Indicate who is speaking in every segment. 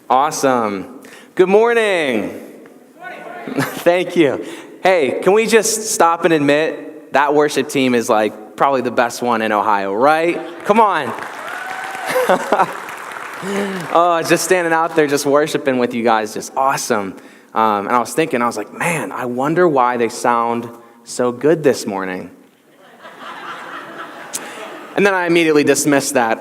Speaker 1: Awesome. Good morning. Thank you. Hey, can we just stop and admit that worship team is like probably the best one in Ohio, right? Come on. Oh, just standing out there, just worshiping with you guys, just awesome. And I was thinking, I was like, man, I wonder why they sound so good this morning. And then I immediately dismissed that.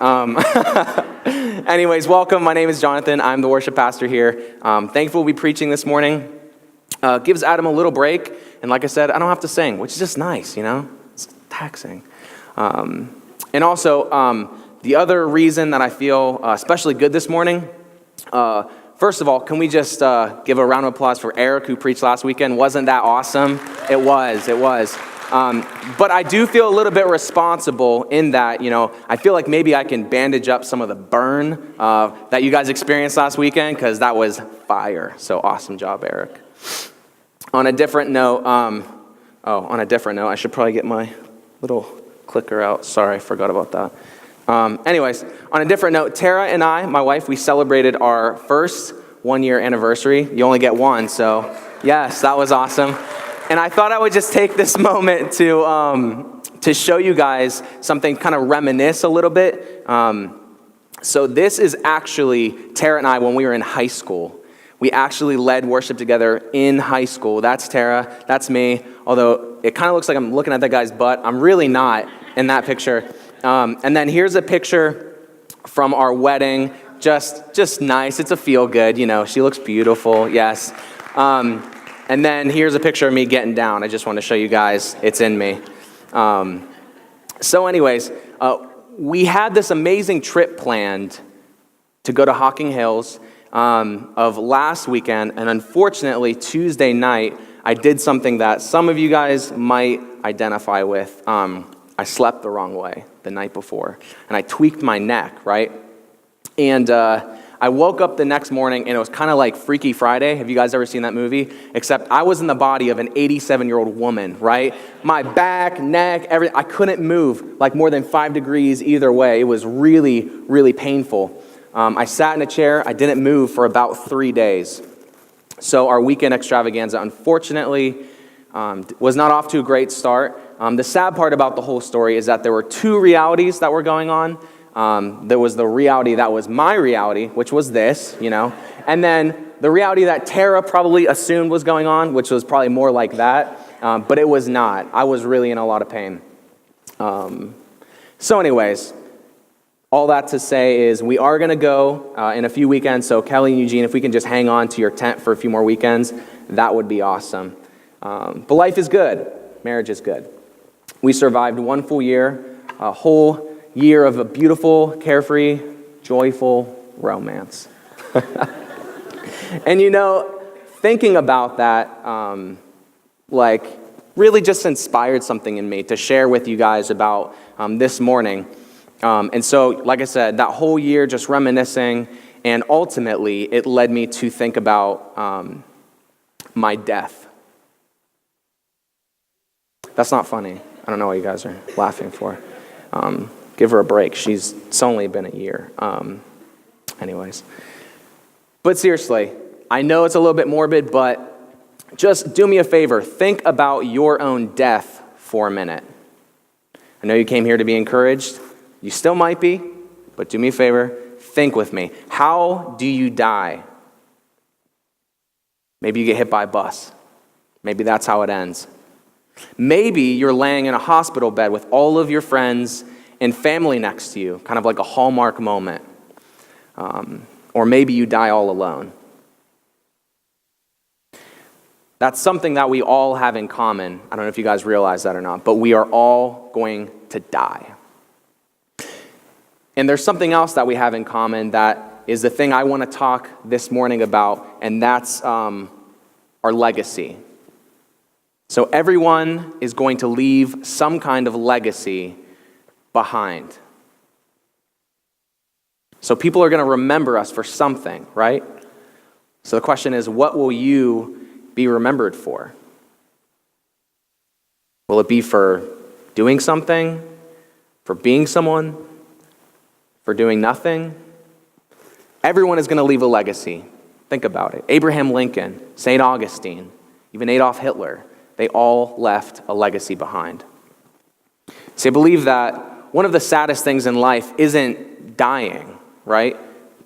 Speaker 1: Anyways, welcome. My name is Jonathan. I'm the worship pastor here. Thankful to be preaching this morning. Gives Adam a little break. And like I said, I don't have to sing, which is just nice, you know? It's taxing. And also, the other reason that I feel especially good this morning, first of all, can we just give a round of applause for Eric, who preached last weekend? Wasn't that awesome? It was. But I do feel a little bit responsible in that, you know, I feel like maybe I can bandage up some of the burn that you guys experienced last weekend, because that was fire. So awesome job, Eric. On a different note, I should probably get my little clicker out. Sorry, I forgot about that. Anyways, on a different note, Tara and I, my wife, we celebrated our first 1-year anniversary. You only get one, so yes, that was awesome. And I thought I would just take this moment to show you guys something, kind of reminisce a little bit. So this is actually Tara and I when we were in high school. We actually led worship together in high school. That's Tara, that's me. Although it kind of looks like I'm looking at that guy's butt. I'm really not in that picture. And then here's a picture from our wedding. Just nice. It's a feel good, you know. She looks beautiful, yes. And then here's a picture of me getting down. I just want to show you guys it's in me. So anyways, we had this amazing trip planned to go to Hocking Hills of last weekend. And unfortunately, Tuesday night, I did something that some of you guys might identify with. I slept the wrong way the night before. And I tweaked my neck, right? And I woke up the next morning, and it was kind of like Freaky Friday. Have you guys ever seen that movie? Except I was in the body of an 87-year-old woman, right? My back, neck, everything. I couldn't move like more than 5 degrees either way. It was really, really painful. I sat in a chair. I didn't move for about 3 days. So our weekend extravaganza, unfortunately, was not off to a great start. The sad part about the whole story is that there were 2 realities that were going on. There was the reality that was my reality, which was this, you know, and then the reality that Tara probably assumed was going on, which was probably more like that, but it was not. I was really in a lot of pain. So anyways, all that to say is we are going to go in a few weekends, so Kelly and Eugene, if we can just hang on to your tent for a few more weekends, that would be awesome. But life is good. Marriage is good. We survived 1 full year, a whole year of a beautiful, carefree, joyful romance. And you know, thinking about that, really just inspired something in me to share with you guys about this morning. And so, like I said, that whole year just reminiscing, and ultimately it led me to think about my death. That's not funny. I don't know what you guys are laughing for. Give her a break. It's only been a year. Anyways. But seriously, I know it's a little bit morbid, but just do me a favor. Think about your own death for a minute. I know you came here to be encouraged. You still might be, but do me a favor. Think with me. How do you die? Maybe you get hit by a bus. Maybe that's how it ends. Maybe you're laying in a hospital bed with all of your friends and family next to you, kind of like a Hallmark moment. Or maybe you die all alone. That's something that we all have in common. I don't know if you guys realize that or not, but we are all going to die. And there's something else that we have in common that is the thing I want to talk this morning about, and that's our legacy. So everyone is going to leave some kind of legacy behind. So people are going to remember us for something, right? So the question is, what will you be remembered for? Will it be for doing something? For being someone? For doing nothing? Everyone is going to leave a legacy. Think about it. Abraham Lincoln, St. Augustine, even Adolf Hitler, they all left a legacy behind. See, I believe that one of the saddest things in life isn't dying, right?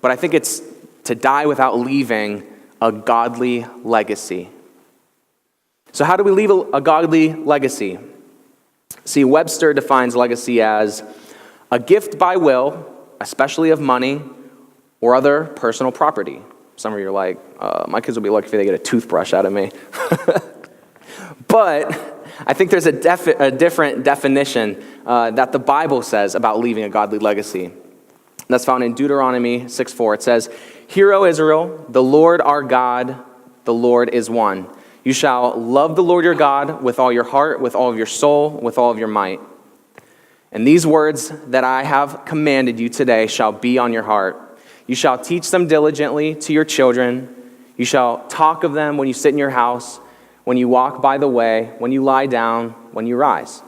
Speaker 1: But I think it's to die without leaving a godly legacy. So how do we leave a godly legacy? See, Webster defines legacy as a gift by will, especially of money or other personal property. Some of you are like, my kids will be lucky if they get a toothbrush out of me. But I think there's a different definition that the Bible says about leaving a godly legacy. That's found in Deuteronomy 6:4. It says, "Hear, O Israel, the Lord our God, the Lord is one. You shall love the Lord your God with all your heart, with all of your soul, with all of your might. And these words that I have commanded you today shall be on your heart. You shall teach them diligently to your children. You shall talk of them when you sit in your house, when you walk by the way, when you lie down, when you rise.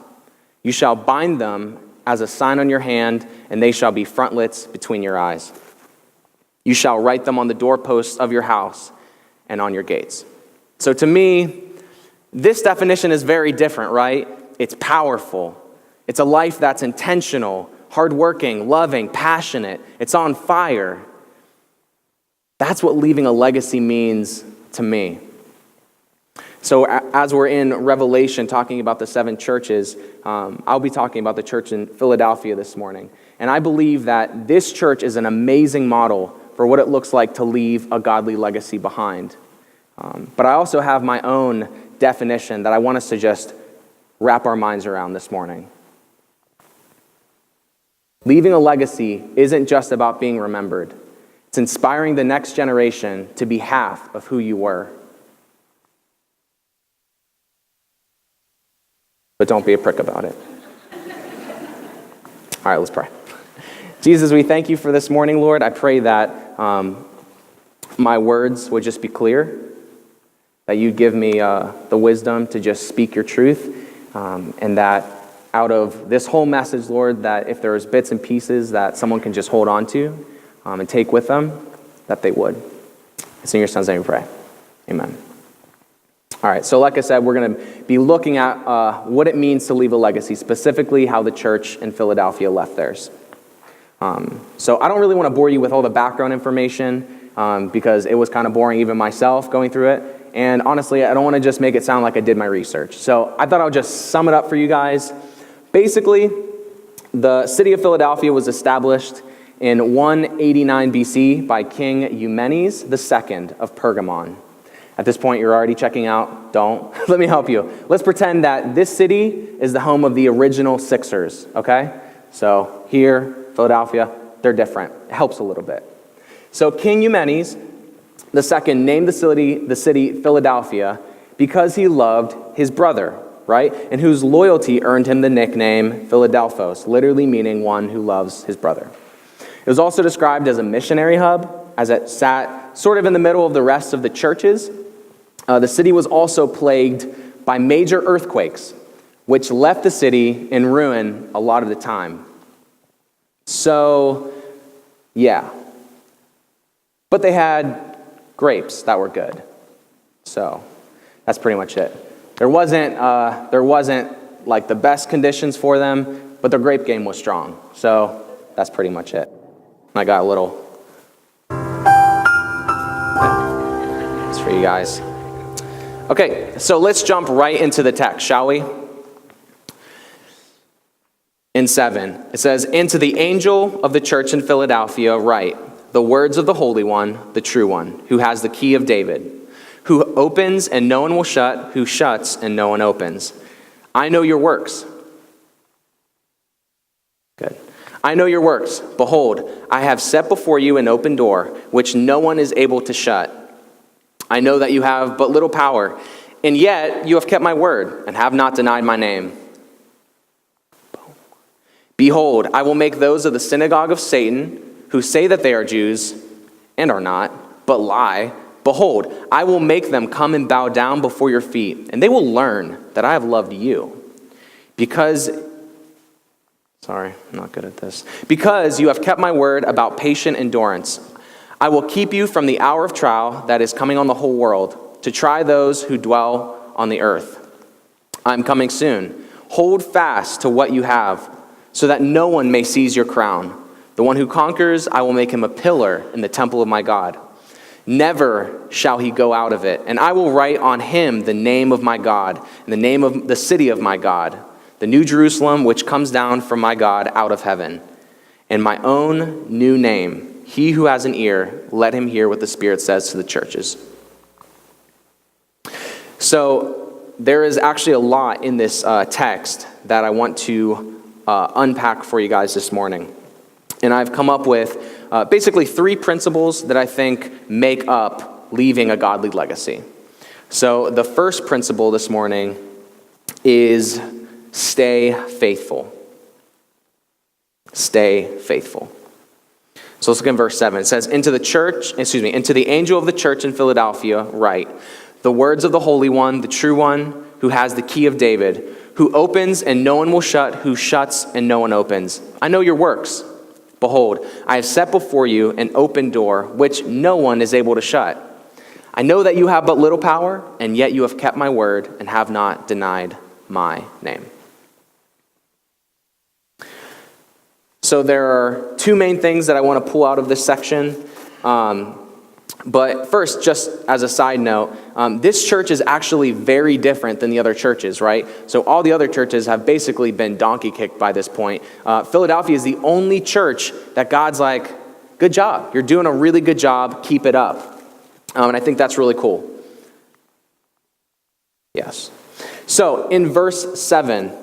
Speaker 1: You shall bind them as a sign on your hand, and they shall be frontlets between your eyes. You shall write them on the doorposts of your house and on your gates." So to me, this definition is very different, right? It's powerful. It's a life that's intentional, hardworking, loving, passionate. It's on fire. That's what leaving a legacy means to me. So as we're in Revelation talking about the 7 churches, I'll be talking about the church in Philadelphia this morning. And I believe that this church is an amazing model for what it looks like to leave a godly legacy behind. But I also have my own definition that I want us to just wrap our minds around this morning. Leaving a legacy isn't just about being remembered. It's inspiring the next generation to be half of who you were. But don't be a prick about it. All right, let's pray. Jesus, we thank you for this morning, Lord. I pray that my words would just be clear, that you'd give me the wisdom to just speak your truth, and that out of this whole message, Lord, that if there's bits and pieces that someone can just hold on to and take with them, that they would. It's in your son's name we pray. Amen. All right, so like I said, we're going to be looking at what it means to leave a legacy, specifically how the church in Philadelphia left theirs. So I don't really want to bore you with all the background information because it was kind of boring even myself going through it. And honestly, I don't want to just make it sound like I did my research. So I thought I would just sum it up for you guys. Basically, the city of Philadelphia was established in 189 BC by King Eumenes II of Pergamon. At this point, you're already checking out. Don't. Let me help you. Let's pretend that this city is the home of the original Sixers, okay? So here, Philadelphia, they're different. It helps a little bit. So King Eumenes II named the city Philadelphia because he loved his brother, right? And whose loyalty earned him the nickname Philadelphos, literally meaning one who loves his brother. It was also described as a missionary hub, as it sat sort of in the middle of the rest of the churches. The city was also plagued by major earthquakes, which left the city in ruin a lot of the time. So, yeah. But they had grapes that were good. So, that's pretty much it. There wasn't like the best conditions for them, but their grape game was strong. So, that's pretty much it. I got a little. It's for you guys. Okay, so let's jump right into the text, shall we? In 7, it says, "And to the angel of the church in Philadelphia write, the words of the Holy One, the true one, who has the key of David, who opens and no one will shut, who shuts and no one opens. I know your works." Good. "I know your works. Behold, I have set before you an open door, which no one is able to shut. I know that you have but little power, and yet you have kept my word and have not denied my name. Behold, I will make those of the synagogue of Satan, who say that they are Jews and are not, but lie. Behold, I will make them come and bow down before your feet, and they will learn that I have loved you. Because you have kept my word about patient endurance. I will keep you from the hour of trial that is coming on the whole world, to try those who dwell on the earth. I'm coming soon. Hold fast to what you have, so that no one may seize your crown. The one who conquers, I will make him a pillar in the temple of my God. Never shall he go out of it, and I will write on him the name of my God, and the name of the city of my God, the new Jerusalem, which comes down from my God out of heaven, and my own new name. He who has an ear, let him hear what the Spirit says to the churches. So there is actually a lot in this text that I want to unpack for you guys this morning. And I've come up with basically 3 principles that I think make up leaving a godly legacy. So the first principle this morning is stay faithful. Stay faithful. So let's look in verse 7. It says, into the angel of the church in Philadelphia, write, the words of the Holy One, the true one, who has the key of David, who opens and no one will shut, who shuts and no one opens. I know your works. Behold, I have set before you an open door, which no one is able to shut. I know that you have but little power, and yet you have kept my word and have not denied my name. So there are 2 main things that I want to pull out of this section. But first, just as a side note, this church is actually very different than the other churches, right? So all the other churches have basically been donkey kicked by this point. Philadelphia is the only church that God's like, good job. You're doing a really good job. Keep it up. And I think that's really cool. Yes. So in verse 7,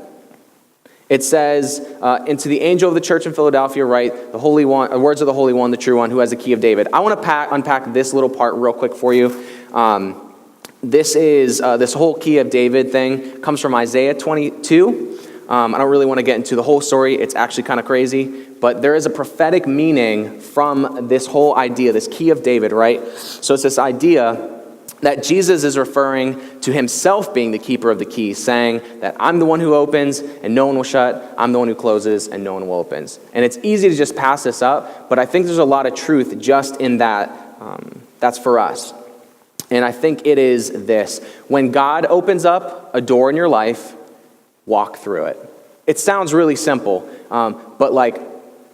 Speaker 1: it says, into the angel of the church in Philadelphia, write, the Holy One, words of the Holy One, the true one, who has the key of David. I want to unpack this little part real quick for you. This whole key of David thing comes from Isaiah 22. I don't really want to get into the whole story. It's actually kind of crazy. But there is a prophetic meaning from this whole idea, this key of David, right? So it's this idea that Jesus is referring to himself being the keeper of the key, saying that I'm the one who opens and no one will shut. I'm the one who closes and no one will open. And it's easy to just pass this up, but I think there's a lot of truth just in that. That's for us. And I think it is this. When God opens up a door in your life, walk through it. It sounds really simple, but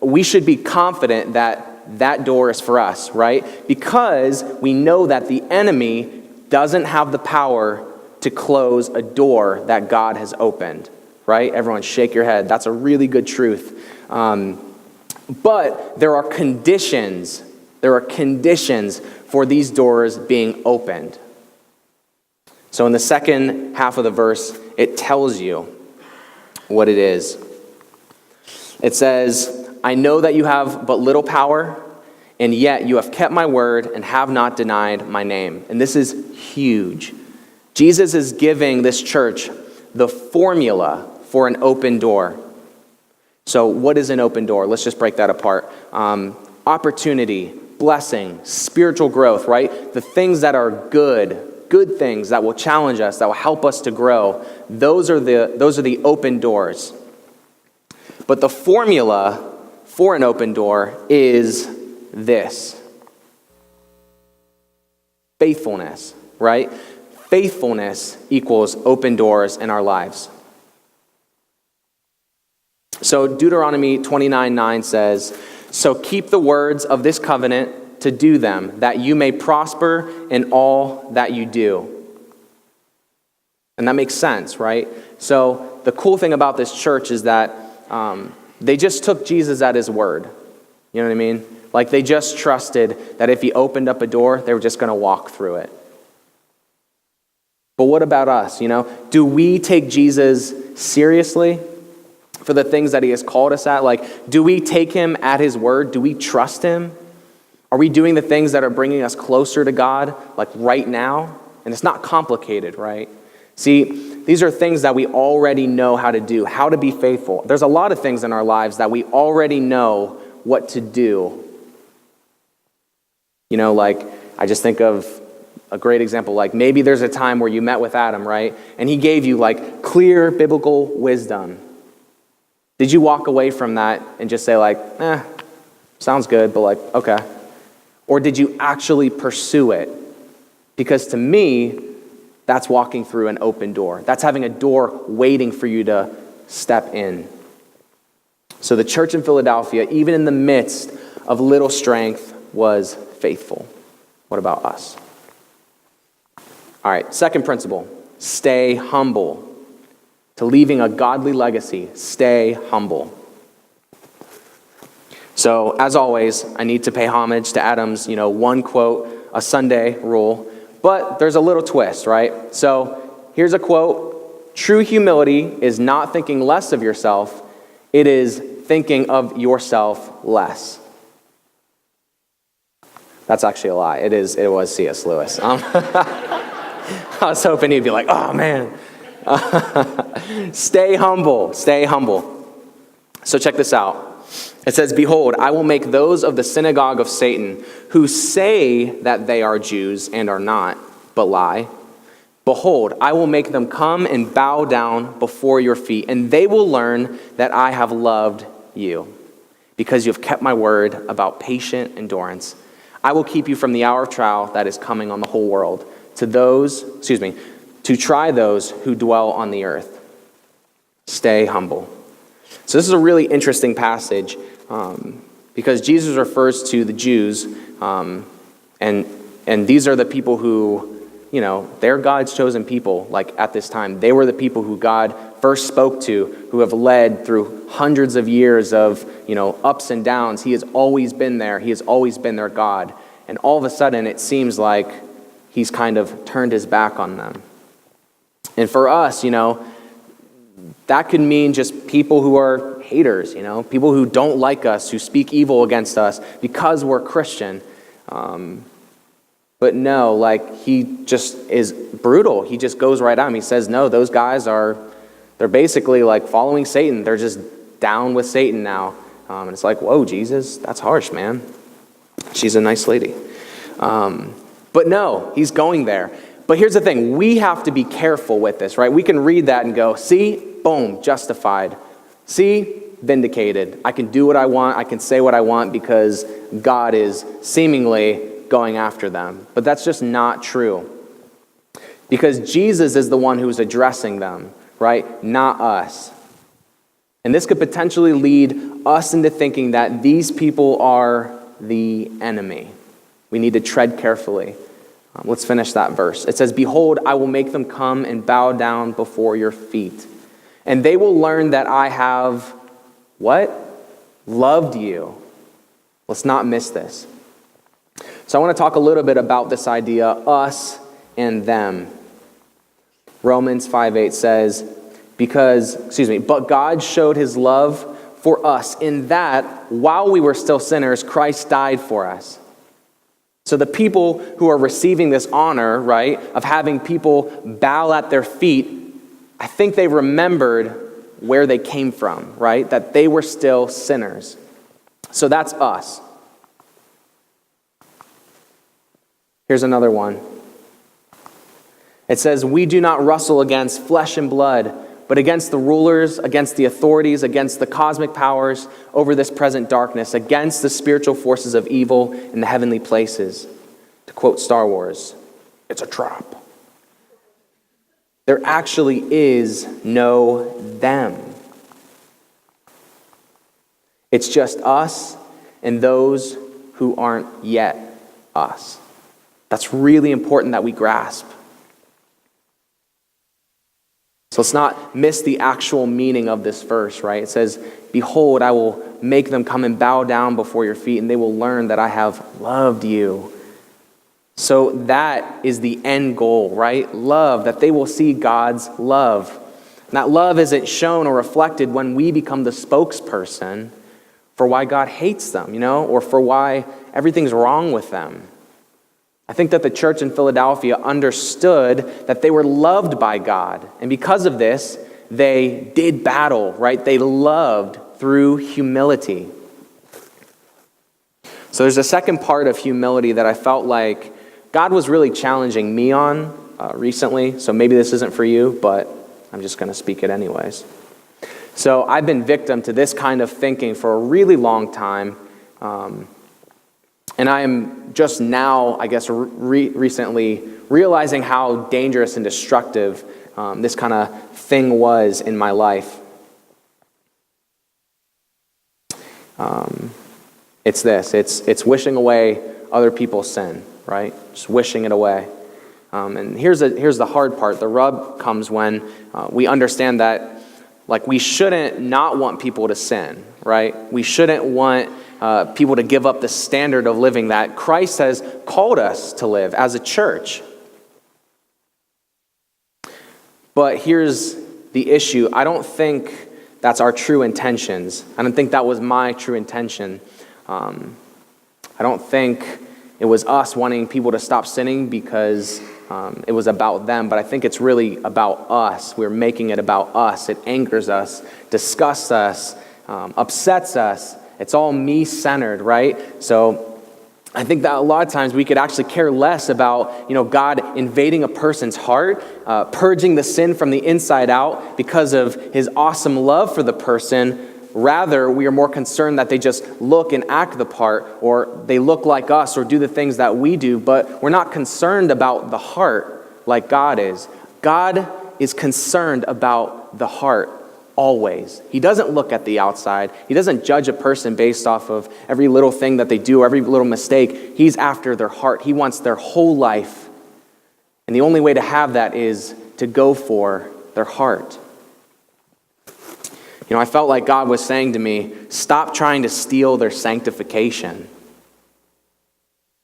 Speaker 1: we should be confident that that door is for us, right? Because we know that the enemy doesn't have the power to close a door that God has opened, right? Everyone shake your head. That's a really good truth. But there are conditions. There are conditions for these doors being opened. So in the second half of the verse, it tells you what it is. It says, I know that you have but little power, and yet you have kept my word and have not denied my name. And this is huge. Jesus is giving this church the formula for an open door. So what is an open door? Let's just break that apart. Opportunity, blessing, spiritual growth, right? The things that are good things that will challenge us, that will help us to grow. Those are the open doors. But the formula for an open door is this. Faithfulness, right? Faithfulness equals open doors in our lives. So Deuteronomy 29:9 says, so keep the words of this covenant to do them, that you may prosper in all that you do. And that makes sense, right? So the cool thing about this church is that they just took Jesus at his word. You know what I mean? Like they just trusted that if he opened up a door, they were just going to walk through it. But what about us? Do we take Jesus seriously for the things that he has called us at? Like, do we take him at his word? Do we trust him? Are we doing the things that are bringing us closer to God, like right now? And it's not complicated, right? See, these are things that we already know how to do, how to be faithful. There's a lot of things in our lives that we already know what to do. I just think of a great example. Like maybe there's a time where you met with Adam, right? And he gave you clear biblical wisdom. Did you walk away from that and just say sounds good, but okay? Or did you actually pursue it? Because to me, that's walking through an open door. That's having a door waiting for you to step in. So the church in Philadelphia, even in the midst of little strength, was faithful. What about us? All right, second principle, stay humble. To leaving a godly legacy, stay humble. So, as always, I need to pay homage to Adam's, one quote, a Sunday rule. But there's a little twist, right? So, here's a quote. True humility is not thinking less of yourself. It is thinking of yourself less. That's actually a lie. It was C.S. Lewis. I was hoping he'd be like, oh, man. Stay humble. Stay humble. So check this out. It says, behold, I will make those of the synagogue of Satan who say that they are Jews and are not, but lie. Behold, I will make them come and bow down before your feet, and they will learn that I have loved you, because you have kept my word about patient endurance. I will keep you from the hour of trial that is coming on the whole world, to try those who dwell on the earth. Stay humble. So this is a really interesting passage because Jesus refers to the Jews, and these are the people who, they're God's chosen people. Like at this time, they were the people who God first spoke to, who have led through hundreds of years of, ups and downs. He has always been there. He has always been their God. And all of a sudden, it seems like he's kind of turned his back on them. And for us, that could mean just people who are haters, people who don't like us, who speak evil against us because we're Christian. But no, he just is brutal. He just goes right at him. He says, no, those guys they're basically following Satan. They're just down with Satan now. And it's like, whoa, Jesus, that's harsh, man. She's a nice lady. But no, he's going there. But here's the thing. We have to be careful with this, right? We can read that and go, see, boom, justified. See, vindicated. I can do what I want. I can say what I want because God is seemingly going after them. But that's just not true. Because Jesus is the one who's addressing them, right? Not us. And this could potentially lead us into thinking that these people are the enemy. We need to tread carefully. Let's finish that verse. It says, behold, I will make them come and bow down before your feet. And they will learn that I have, what? Loved you. Let's not miss this. So I want to talk a little bit about this idea, us and them. Romans 5:8 says, but God showed his love for us in that while we were still sinners, Christ died for us. So the people who are receiving this honor, right, of having people bow at their feet, I think they remembered where they came from, right? That they were still sinners. So that's us. Here's another one. It says, we do not wrestle against flesh and blood, but against the rulers, against the authorities, against the cosmic powers over this present darkness, against the spiritual forces of evil in the heavenly places. To quote Star Wars, it's a trap. There actually is no them. It's just us and those who aren't yet us. That's really important that we grasp. So let's not miss the actual meaning of this verse, right? It says, behold, I will make them come and bow down before your feet, and they will learn that I have loved you. So that is the end goal, right? Love, that they will see God's love. And that love isn't shown or reflected when we become the spokesperson for why God hates them, or for why everything's wrong with them. I think that the church in Philadelphia understood that they were loved by God. And because of this, they did battle, right? They loved through humility. So there's a second part of humility that I felt like God was really challenging me on recently. So maybe this isn't for you, but I'm just going to speak it anyways. So I've been victim to this kind of thinking for a really long time. And I am just now, I guess, recently realizing how dangerous and destructive this kind of thing was in my life. It's wishing away other people's sin, right? Just wishing it away. And here's the hard part. The rub comes when we understand that, like, we shouldn't not want people to sin, right? We shouldn't want people to give up the standard of living that Christ has called us to live as a church. But here's the issue. I don't think that's our true intentions. I don't think that was my true intention. I don't think it was us wanting people to stop sinning because it was about them, but I think it's really about us. We're making it about us. It angers us, disgusts us, upsets us. It's all me-centered, right? So I think that a lot of times we could actually care less about, God invading a person's heart, purging the sin from the inside out because of his awesome love for the person. Rather, we are more concerned that they just look and act the part, or they look like us or do the things that we do, but we're not concerned about the heart like God is. God is concerned about the heart always. He doesn't look at the outside. He doesn't judge a person based off of every little thing that they do, every little mistake. He's after their heart. He wants their whole life. And the only way to have that is to go for their heart. I felt like God was saying to me, stop trying to steal their sanctification.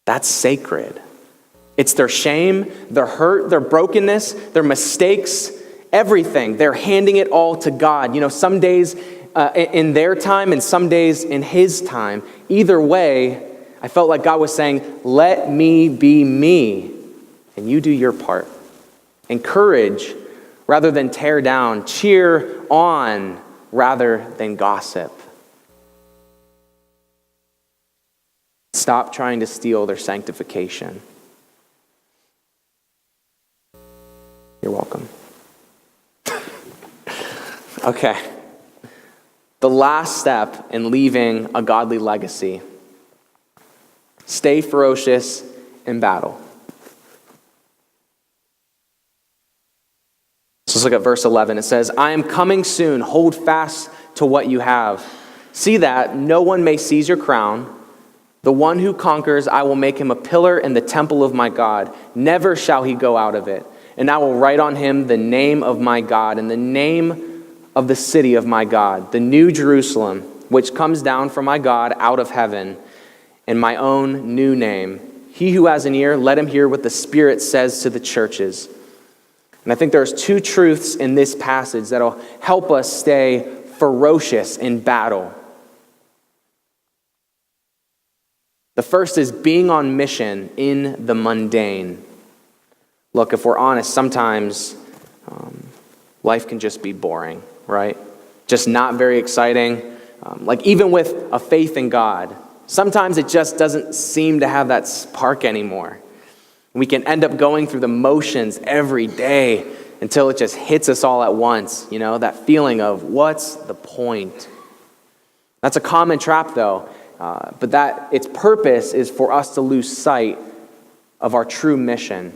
Speaker 1: That's sacred. It's their shame, their hurt, their brokenness, their mistakes, everything. They're handing it all to God. Some days in their time and some days in his time. Either way, I felt like God was saying, let me be me, and you do your part. Encourage rather than tear down. Cheer on rather than gossip. Stop trying to steal their sanctification. You're welcome. Okay. The last step in leaving a godly legacy. Stay ferocious in battle. So let's look at verse 11. It says, I am coming soon. Hold fast to what you have. See that no one may seize your crown. The one who conquers, I will make him a pillar in the temple of my God. Never shall he go out of it. And I will write on him the name of my God and the name of the city of my God, the new Jerusalem, which comes down from my God out of heaven, and my own new name. He who has an ear, let him hear what the Spirit says to the churches. And I think there's two truths in this passage that'll help us stay ferocious in battle. The first is being on mission in the mundane. Look, if we're honest, sometimes life can just be boring, right? Just not very exciting. Like even with a faith in God, sometimes it just doesn't seem to have that spark anymore. We can end up going through the motions every day until it just hits us all at once, that feeling of what's the point? That's a common trap though, but that its purpose is for us to lose sight of our true mission.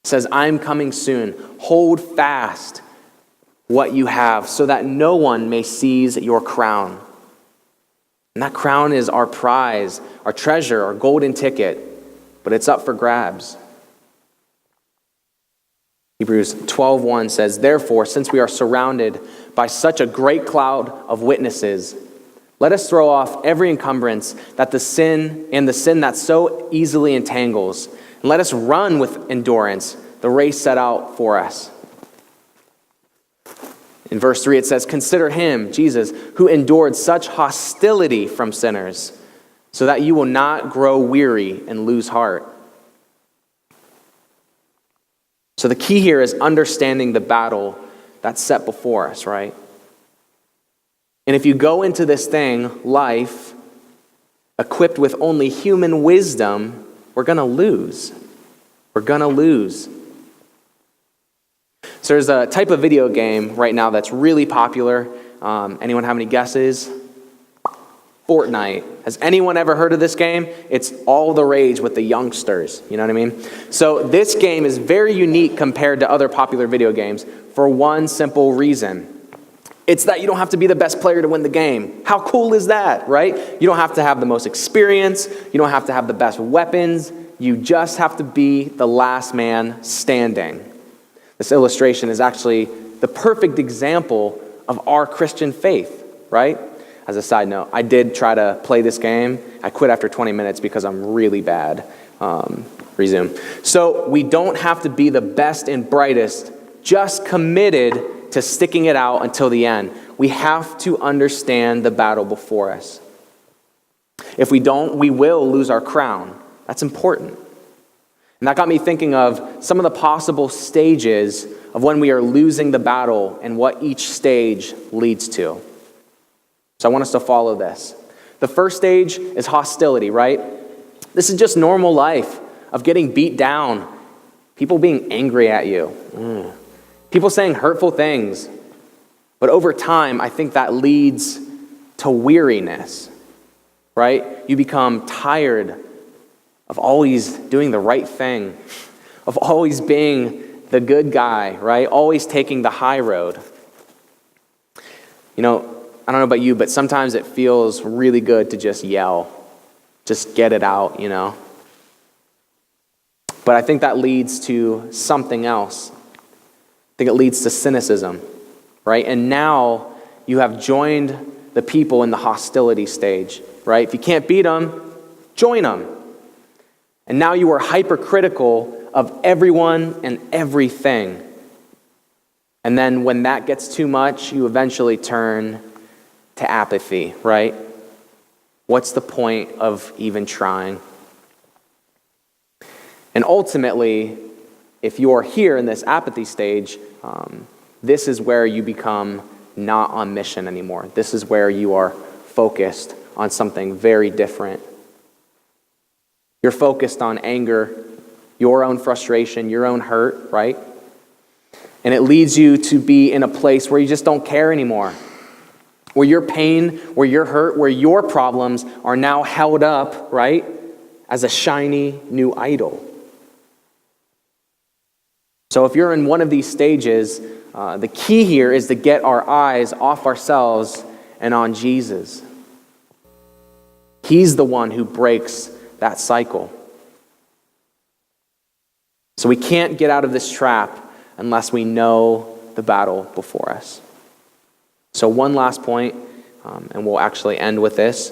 Speaker 1: It says, I'm coming soon. Hold fast what you have so that no one may seize your crown. And that crown is our prize, our treasure, our golden ticket. But it's up for grabs. Hebrews 12:1 says, therefore, since we are surrounded by such a great cloud of witnesses, let us throw off every encumbrance that the sin that so easily entangles, and let us run with endurance the race set out for us. In verse 3 it says, consider him, Jesus, who endured such hostility from sinners, so that you will not grow weary and lose heart. So the key here is understanding the battle that's set before us, right? And if you go into this thing, life, equipped with only human wisdom, we're going to lose. We're going to lose. So there's a type of video game right now that's really popular. Anyone have any guesses? Fortnite. Has anyone ever heard of this game? It's all the rage with the youngsters. You know what I mean? So this game is very unique compared to other popular video games for one simple reason. It's that you don't have to be the best player to win the game. How cool is that, right? You don't have to have the most experience. You don't have to have the best weapons. You just have to be the last man standing. This illustration is actually the perfect example of our Christian faith, right? As a side note, I did try to play this game. I quit after 20 minutes because I'm really bad. Resume. So we don't have to be the best and brightest, just committed to sticking it out until the end. We have to understand the battle before us. If we don't, we will lose our crown. That's important. And that got me thinking of some of the possible stages of when we are losing the battle and what each stage leads to. So I want us to follow this. The first stage is hostility, right? This is just normal life of getting beat down, people being angry at you, people saying hurtful things. But over time, I think that leads to weariness, right? You become tired of always doing the right thing, of always being the good guy, right? Always taking the high road. You know, I don't know about you, but sometimes it feels really good to just yell, just get it out, you know. But I think that leads to something else. I think it leads to cynicism, right? And now you have joined the people in the hostility stage, right? If you can't beat them, join them. And now you are hypercritical of everyone and everything. And then when that gets too much, you eventually turn to apathy, right? What's the point of even trying? And ultimately, if you're here in this apathy stage, this is where you become not on mission anymore. This is where you are focused on something very different. You're focused on anger, your own frustration, your own hurt, right? And it leads you to be in a place where you just don't care anymore. Where your pain, where your hurt, where your problems are now held up, right, as a shiny new idol. So if you're in one of these stages, the key here is to get our eyes off ourselves and on Jesus. He's the one who breaks that cycle. So we can't get out of this trap unless we know the battle before us. So one last point, and we'll actually end with this.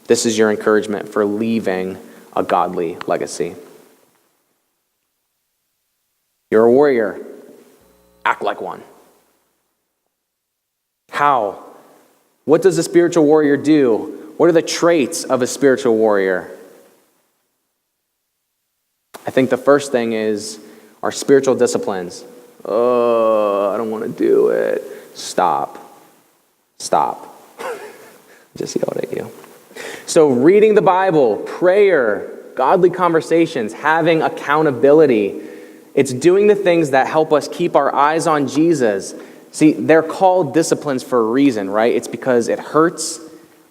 Speaker 1: This is your encouragement for leaving a godly legacy. You're a warrior. Act like one. How? What does a spiritual warrior do? What are the traits of a spiritual warrior? I think the first thing is our spiritual disciplines. Oh, I don't want to do it. Stop. Just yelled at you. So reading the Bible, prayer, godly conversations, having accountability. It's doing the things that help us keep our eyes on Jesus. See, they're called disciplines for a reason, right? It's because it hurts,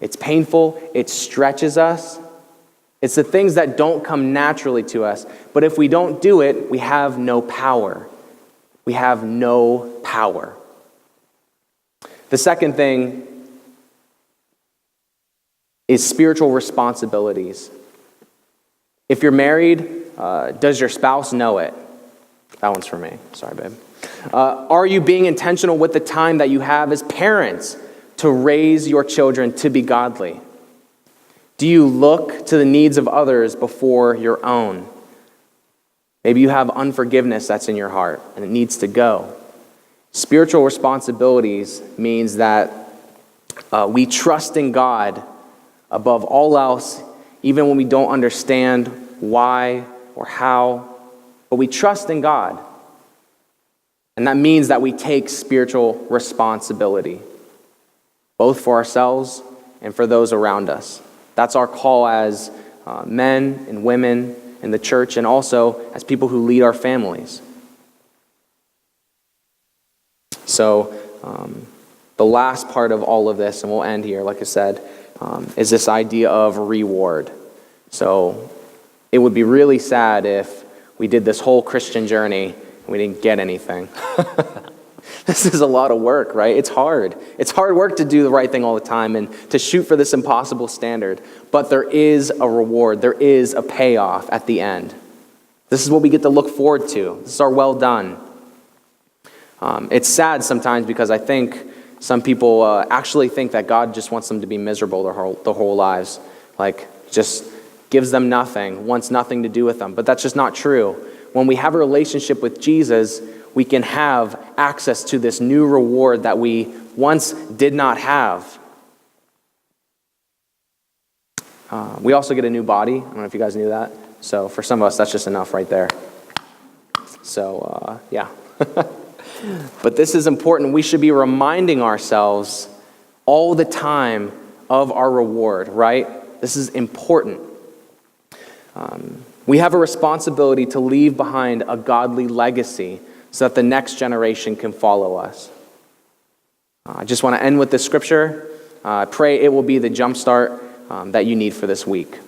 Speaker 1: it's painful, it stretches us. It's the things that don't come naturally to us. But if we don't do it, we have no power. We have no power. The second thing is spiritual responsibilities. If you're married, does your spouse know it? That one's for me. Sorry, babe. Are you being intentional with the time that you have as parents to raise your children to be godly? Do you look to the needs of others before your own? Maybe you have unforgiveness that's in your heart and it needs to go. Spiritual responsibilities means that we trust in God above all else, even when we don't understand why or how, but we trust in God. And that means that we take spiritual responsibility, both for ourselves and for those around us. That's our call as men and women in the church, and also as people who lead our families. So the last part of all of this, and we'll end here, like I said, is this idea of reward. So it would be really sad if we did this whole Christian journey and we didn't get anything. This is a lot of work, right? It's hard. It's hard work to do the right thing all the time and to shoot for this impossible standard. But there is a reward. There is a payoff at the end. This is what we get to look forward to. This is our well done. It's sad sometimes because I think some people actually think that God just wants them to be miserable their whole lives. Like, just gives them nothing, wants nothing to do with them. But that's just not true. When we have a relationship with Jesus, we can have access to this new reward that we once did not have. We also get a new body. I don't know if you guys knew that. So for some of us, that's just enough right there. So, yeah. But this is important. We should be reminding ourselves all the time of our reward, right? This is important. We have a responsibility to leave behind a godly legacy so that the next generation can follow us. I just want to end with this scripture. I pray it will be the jumpstart that you need for this week.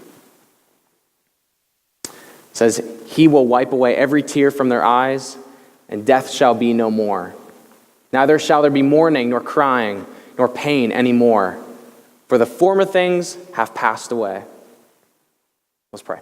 Speaker 1: It says, "He will wipe away every tear from their eyes, and death shall be no more. Neither shall there be mourning, nor crying, nor pain anymore, for the former things have passed away." Let's pray.